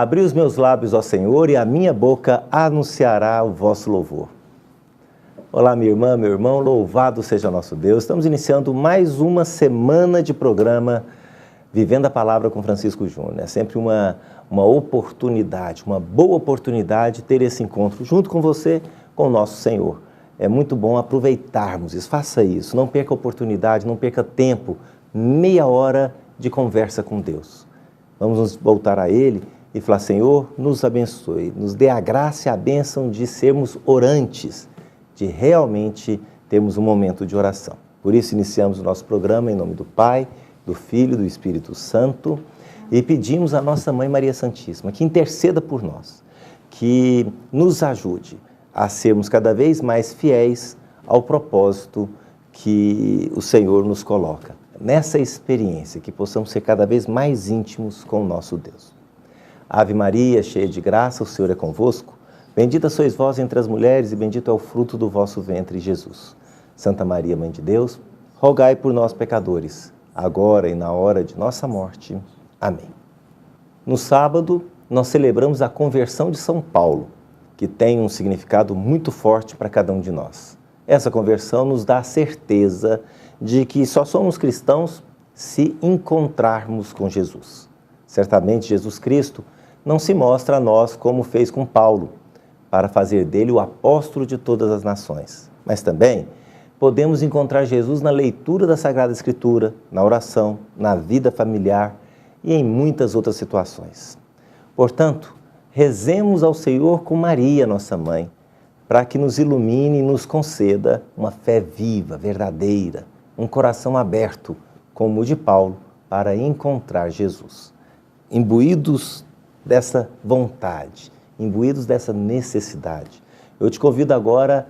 Abri os meus lábios ao Senhor e a minha boca anunciará o vosso louvor. Olá, minha irmã, meu irmão, louvado seja nosso Deus. Estamos iniciando mais uma semana de programa Vivendo a Palavra com Francisco Júnior. É sempre uma oportunidade, uma boa oportunidade ter esse encontro junto com você, com o nosso Senhor. É muito bom aproveitarmos isso, faça isso, não perca a oportunidade, não perca tempo, meia hora de conversa com Deus. Vamos nos voltar a Ele e falar: Senhor, nos abençoe, nos dê a graça e a bênção de sermos orantes, de realmente termos um momento de oração. Por isso iniciamos o nosso programa em nome do Pai, do Filho e do Espírito Santo e pedimos à nossa Mãe Maria Santíssima que interceda por nós, que nos ajude a sermos cada vez mais fiéis ao propósito que o Senhor nos coloca. Nessa experiência, que possamos ser cada vez mais íntimos com o nosso Deus. Ave Maria, cheia de graça, o Senhor é convosco. Bendita sois vós entre as mulheres e bendito é o fruto do vosso ventre, Jesus. Santa Maria, Mãe de Deus, rogai por nós, pecadores, agora e na hora de nossa morte. Amém. No sábado, nós celebramos a conversão de São Paulo, que tem um significado muito forte para cada um de nós. Essa conversão nos dá a certeza de que só somos cristãos se encontrarmos com Jesus. Certamente, Jesus Cristo não se mostra a nós como fez com Paulo, para fazer dele o apóstolo de todas as nações. Mas também podemos encontrar Jesus na leitura da Sagrada Escritura, na oração, na vida familiar e em muitas outras situações. Portanto, rezemos ao Senhor com Maria, nossa mãe, para que nos ilumine e nos conceda uma fé viva, verdadeira, um coração aberto, como o de Paulo, para encontrar Jesus. Imbuídos dessa vontade, imbuídos dessa necessidade, eu te convido agora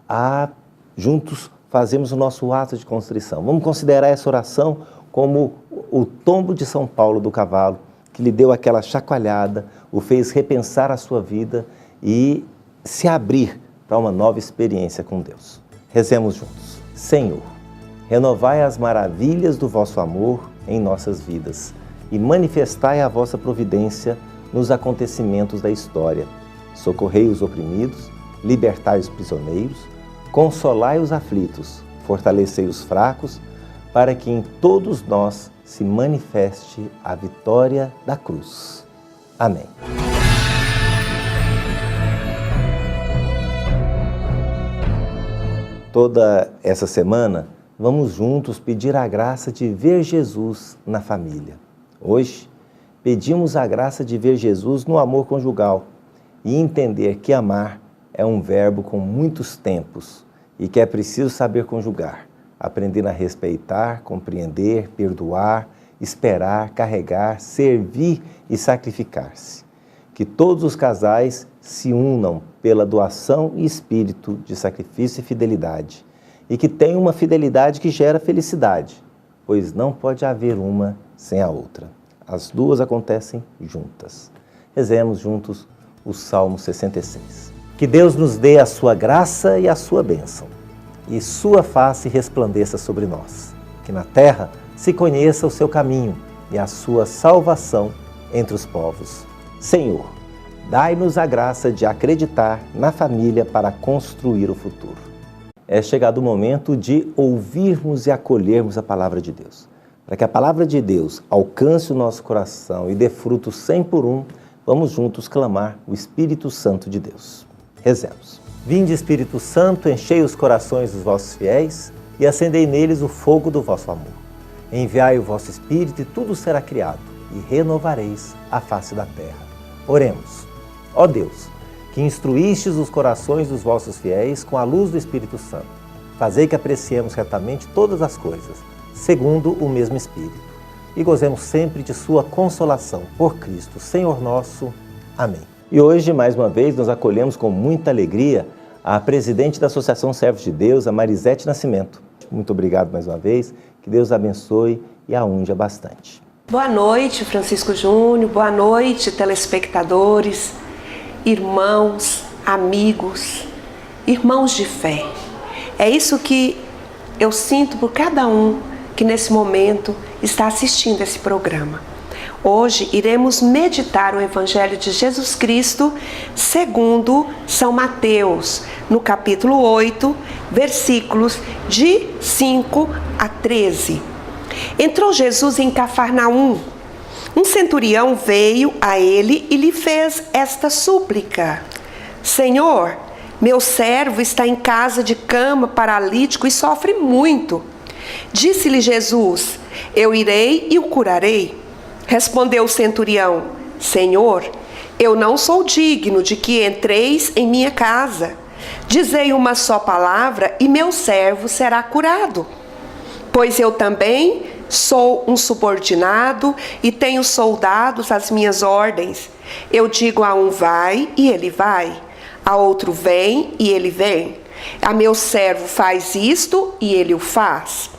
a, juntos, fazermos o nosso ato de contrição. Vamos considerar essa oração como o tombo de São Paulo do cavalo, que lhe deu aquela chacoalhada, o fez repensar a sua vida e se abrir para uma nova experiência com Deus. Rezemos juntos. Senhor, renovai as maravilhas do vosso amor em nossas vidas e manifestai a vossa providência nos acontecimentos da história. Socorrei os oprimidos, libertai os prisioneiros, consolai os aflitos, fortalecei os fracos, para que em todos nós se manifeste a vitória da cruz. Amém. Toda essa semana, vamos juntos pedir a graça de ver Jesus na família. Hoje, pedimos a graça de ver Jesus no amor conjugal e entender que amar é um verbo com muitos tempos e que é preciso saber conjugar, aprendendo a respeitar, compreender, perdoar, esperar, carregar, servir e sacrificar-se. Que todos os casais se unam pela doação e espírito de sacrifício e fidelidade e que tenham uma fidelidade que gera felicidade, pois não pode haver uma sem a outra. As duas acontecem juntas. Rezemos juntos o Salmo 66. Que Deus nos dê a sua graça e a sua bênção, e sua face resplandeça sobre nós. Que na terra se conheça o seu caminho e a sua salvação entre os povos. Senhor, dai-nos a graça de acreditar na família para construir o futuro. É chegado o momento de ouvirmos e acolhermos a palavra de Deus. Para que a palavra de Deus alcance o nosso coração e dê fruto 100 por 1, vamos juntos clamar o Espírito Santo de Deus. Rezemos. Vinde, Espírito Santo, enchei os corações dos vossos fiéis e acendei neles o fogo do vosso amor. Enviai o vosso Espírito e tudo será criado, e renovareis a face da terra. Oremos. Ó Deus, que instruístes os corações dos vossos fiéis com a luz do Espírito Santo, fazei que apreciemos retamente todas as coisas, segundo o mesmo Espírito, e gozemos sempre de sua consolação. Por Cristo, Senhor nosso. Amém. E hoje, mais uma vez, nós acolhemos com muita alegria a presidente da Associação Servos de Deus, a Marisete Nascimento. Muito obrigado mais uma vez, que Deus abençoe e a unja bastante. Boa noite, Francisco Júnior, boa noite, telespectadores, irmãos, amigos, irmãos de fé. É isso que eu sinto por cada um que nesse momento está assistindo esse programa. Hoje iremos meditar o Evangelho de Jesus Cristo segundo São Mateus, no capítulo 8, versículos de 5 a 13. Entrou Jesus em Cafarnaum. Um centurião veio a ele e lhe fez esta súplica: Senhor, meu servo está em casa de cama, paralítico e sofre muito. Disse-lhe Jesus: eu irei e o curarei. Respondeu o centurião: Senhor, eu não sou digno de que entreis em minha casa. Dizei uma só palavra e meu servo será curado. Pois eu também sou um subordinado e tenho soldados às minhas ordens. Eu digo a um vai e ele vai, a outro vem e ele vem. A meu servo faz isto e ele o faz.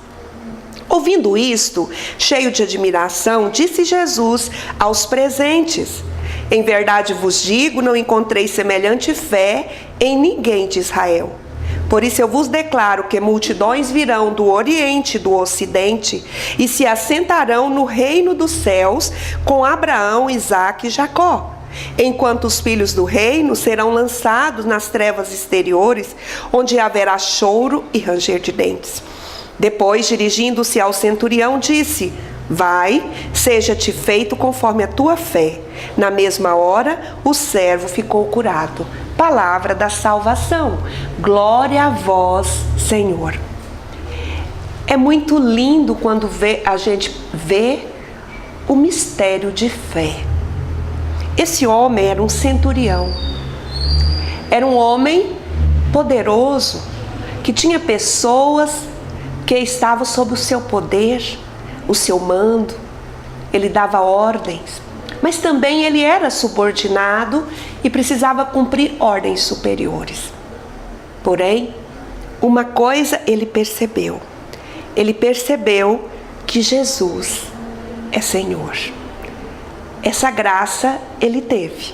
Ouvindo isto, cheio de admiração, disse Jesus aos presentes: em verdade vos digo, não encontrei semelhante fé em ninguém de Israel. Por isso eu vos declaro que multidões virão do Oriente e do Ocidente e se assentarão no reino dos céus com Abraão, Isaque e Jacó, enquanto os filhos do reino serão lançados nas trevas exteriores, onde haverá choro e ranger de dentes. Depois, dirigindo-se ao centurião, disse: vai, seja-te feito conforme a tua fé. Na mesma hora, o servo ficou curado. Palavra da salvação. Glória a vós, Senhor. É muito lindo quando a gente vê o mistério de fé. Esse homem era um centurião. Era um homem poderoso, que tinha pessoas que estavam sob o seu poder, o seu mando. Ele dava ordens, mas também ele era subordinado e precisava cumprir ordens superiores. Porém, uma coisa ele percebeu. Ele percebeu que Jesus é Senhor. Essa graça ele teve.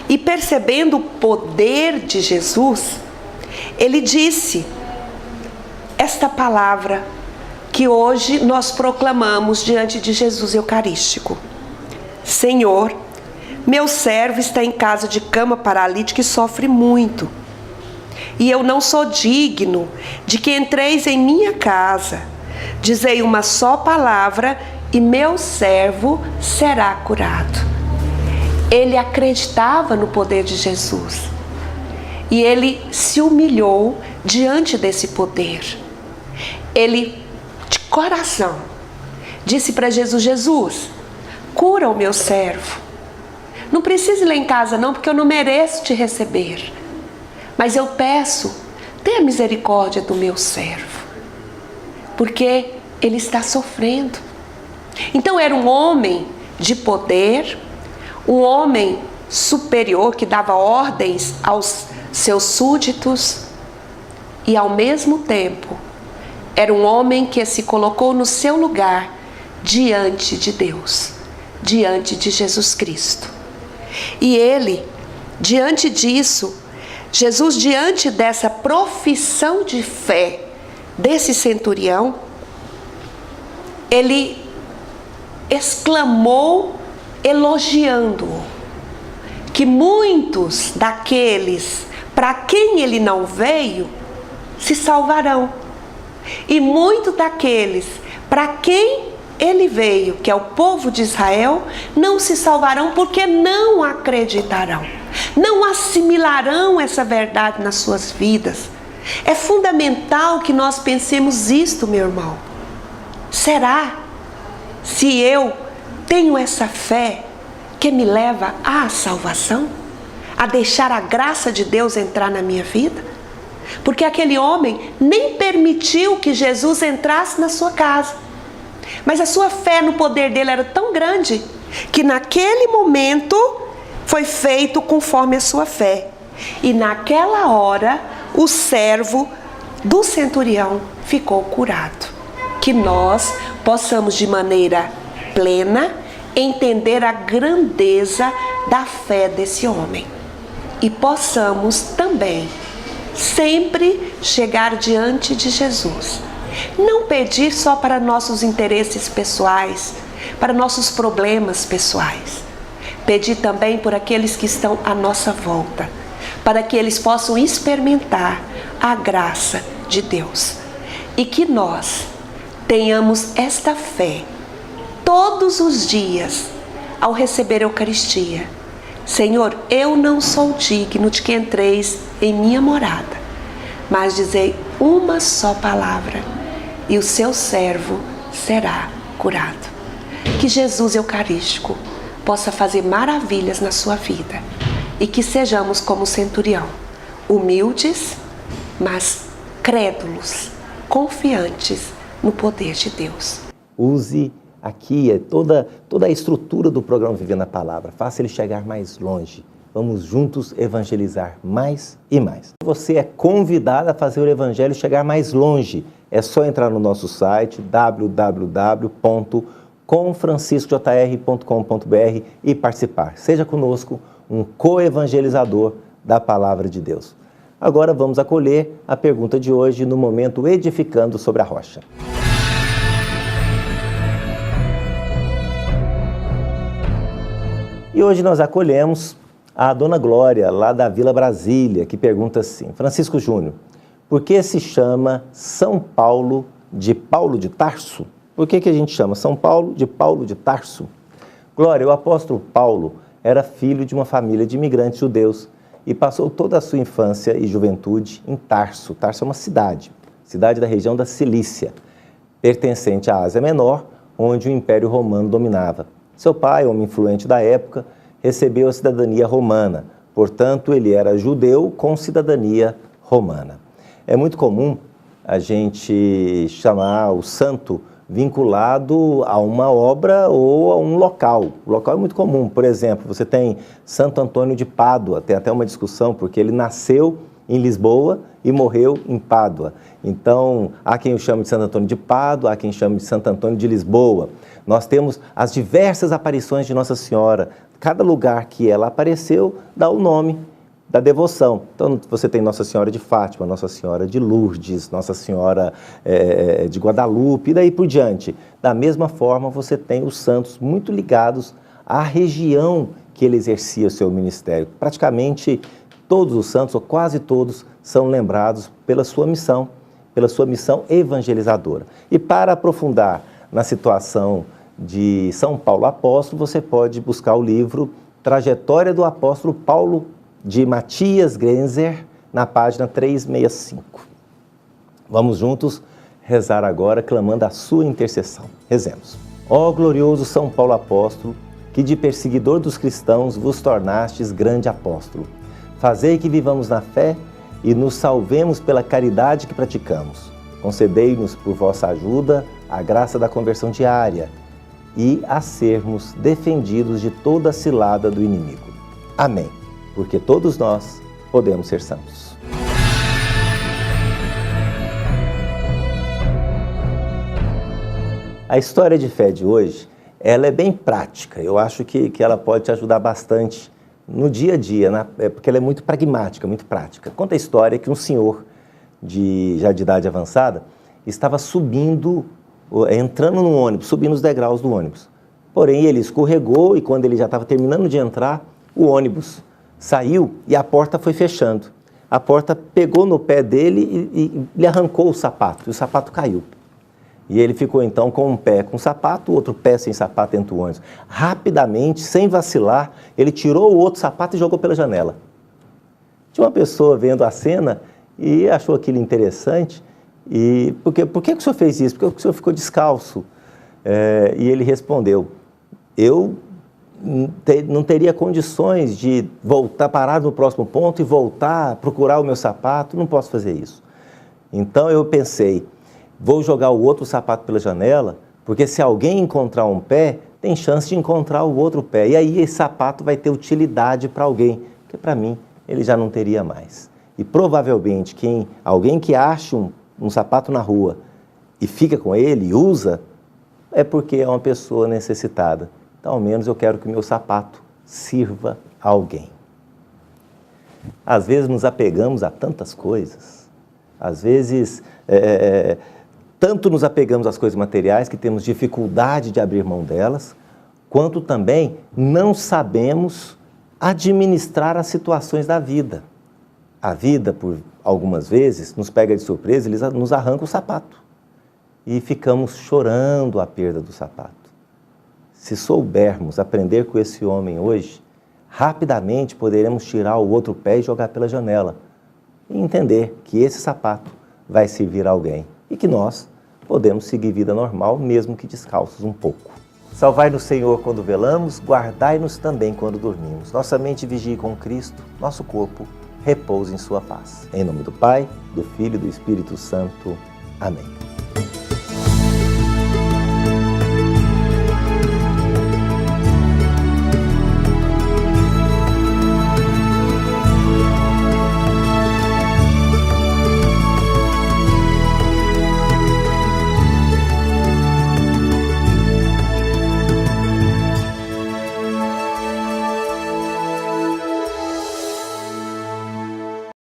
E percebendo o poder de Jesus, ele disse esta palavra que hoje nós proclamamos diante de Jesus Eucarístico: Senhor, meu servo está em casa de cama, paralítico e sofre muito. E eu não sou digno de que entreis em minha casa. Dizei uma só palavra e meu servo será curado. Ele acreditava no poder de Jesus. E ele se humilhou diante desse poder. Ele, de coração, disse para Jesus: Jesus, cura o meu servo. Não precisa ir lá em casa não, porque eu não mereço te receber. Mas eu peço, tenha misericórdia do meu servo, porque ele está sofrendo. Então era um homem de poder, um homem superior que dava ordens aos seus súditos e ao mesmo tempo era um homem que se colocou no seu lugar diante de Deus, diante de Jesus Cristo. E ele, diante disso, Jesus, diante dessa profissão de fé desse centurião, ele exclamou, elogiando-o, que muitos daqueles para quem ele não veio se salvarão. E muitos daqueles para quem ele veio, que é o povo de Israel, não se salvarão porque não acreditarão, não assimilarão essa verdade nas suas vidas. É fundamental que nós pensemos isto, meu irmão. Será se eu tenho essa fé que me leva à salvação? A deixar a graça de Deus entrar na minha vida? Porque aquele homem nem permitiu que Jesus entrasse na sua casa. Mas a sua fé no poder dele era tão grande que naquele momento foi feito conforme a sua fé. E naquela hora o servo do centurião ficou curado. Que nós possamos de maneira plena entender a grandeza da fé desse homem. E possamos também sempre chegar diante de Jesus. Não pedir só para nossos interesses pessoais, para nossos problemas pessoais. Pedir também por aqueles que estão à nossa volta, para que eles possam experimentar a graça de Deus. E que nós tenhamos esta fé todos os dias ao receber a Eucaristia. Senhor, eu não sou digno de que entreis em minha morada, mas dizei uma só palavra e o seu servo será curado. Que Jesus Eucarístico possa fazer maravilhas na sua vida e que sejamos como o centurião, humildes, mas crédulos, confiantes no poder de Deus. Use aqui toda a estrutura do programa Vivendo a Palavra. Faça ele chegar mais longe. Vamos juntos evangelizar mais e mais. Você é convidado a fazer o evangelho chegar mais longe. É só entrar no nosso site www.comfranciscojr.com.br e participar. Seja conosco um co-evangelizador da Palavra de Deus. Agora vamos acolher a pergunta de hoje no momento Edificando sobre a Rocha. E hoje nós acolhemos a Dona Glória, lá da Vila Brasília, que pergunta assim: Francisco Júnior, por que se chama São Paulo de Tarso? Por que a gente chama São Paulo de Tarso? Glória, o apóstolo Paulo era filho de uma família de imigrantes judeus e passou toda a sua infância e juventude em Tarso. Tarso é uma cidade da região da Cilícia, pertencente à Ásia Menor, onde o Império Romano dominava. Seu pai, homem influente da época, recebeu a cidadania romana, portanto, ele era judeu com cidadania romana. É muito comum a gente chamar o santo vinculado a uma obra ou a um local. O local é muito comum. Por exemplo, você tem Santo Antônio de Pádua, tem até uma discussão, porque ele nasceu em Lisboa e morreu em Pádua. Então, há quem o chame de Santo Antônio de Pádua, há quem chame de Santo Antônio de Lisboa. Nós temos as diversas aparições de Nossa Senhora. Cada lugar que ela apareceu dá o nome da devoção. Então, você tem Nossa Senhora de Fátima, Nossa Senhora de Lourdes, Nossa Senhora de Guadalupe, e daí por diante. Da mesma forma, você tem os santos muito ligados à região que ele exercia o seu ministério. Praticamente todos os santos, ou quase todos, são lembrados pela sua missão evangelizadora. E para aprofundar na situação de São Paulo Apóstolo, você pode buscar o livro Trajetória do Apóstolo Paulo, de Matias Grenzer, na página 365. Vamos juntos rezar agora, clamando a sua intercessão. Rezemos. Ó glorioso São Paulo Apóstolo, que de perseguidor dos cristãos vos tornastes grande apóstolo, fazei que vivamos na fé e nos salvemos pela caridade que praticamos. Concedei-nos, por vossa ajuda, a graça da conversão diária e a sermos defendidos de toda a cilada do inimigo. Amém. Porque todos nós podemos ser santos. A história de fé de hoje, ela é bem prática. Eu acho que ela pode te ajudar bastante no dia a dia, porque ela é muito pragmática, muito prática. Conta a história que um senhor já de idade avançada estava entrando no ônibus, subindo os degraus do ônibus. Porém, ele escorregou e quando ele já estava terminando de entrar, o ônibus saiu e a porta foi fechando. A porta pegou no pé dele e lhe arrancou o sapato, e o sapato caiu. E ele ficou então com um pé com sapato, o outro pé sem sapato dentro do ônibus. Rapidamente, sem vacilar, ele tirou o outro sapato e jogou pela janela. Tinha uma pessoa vendo a cena e achou aquilo interessante. E por que o senhor fez isso? Por que o senhor ficou descalço? E ele respondeu: eu não teria condições de voltar, parar no próximo ponto e voltar, procurar o meu sapato, não posso fazer isso. Então eu pensei, vou jogar o outro sapato pela janela, porque se alguém encontrar um pé, tem chance de encontrar o outro pé. E aí esse sapato vai ter utilidade para alguém, porque para mim ele já não teria mais. E provavelmente alguém que acha um sapato na rua e fica com ele e usa, é porque é uma pessoa necessitada. Então, ao menos eu quero que o meu sapato sirva a alguém. Às vezes nos apegamos a tantas coisas. Às vezes tanto nos apegamos às coisas materiais que temos dificuldade de abrir mão delas, quanto também não sabemos administrar as situações da vida. A vida, por algumas vezes, nos pega de surpresa e nos arranca o sapato. E ficamos chorando a perda do sapato. Se soubermos aprender com esse homem hoje, rapidamente poderemos tirar o outro pé e jogar pela janela. E entender que esse sapato vai servir a alguém. E que nós podemos seguir vida normal, mesmo que descalços um pouco. Salvai-nos, Senhor, quando velamos, guardai-nos também quando dormimos. Nossa mente vigie com Cristo, nosso corpo repousa em sua paz. Em nome do Pai, do Filho e do Espírito Santo. Amém.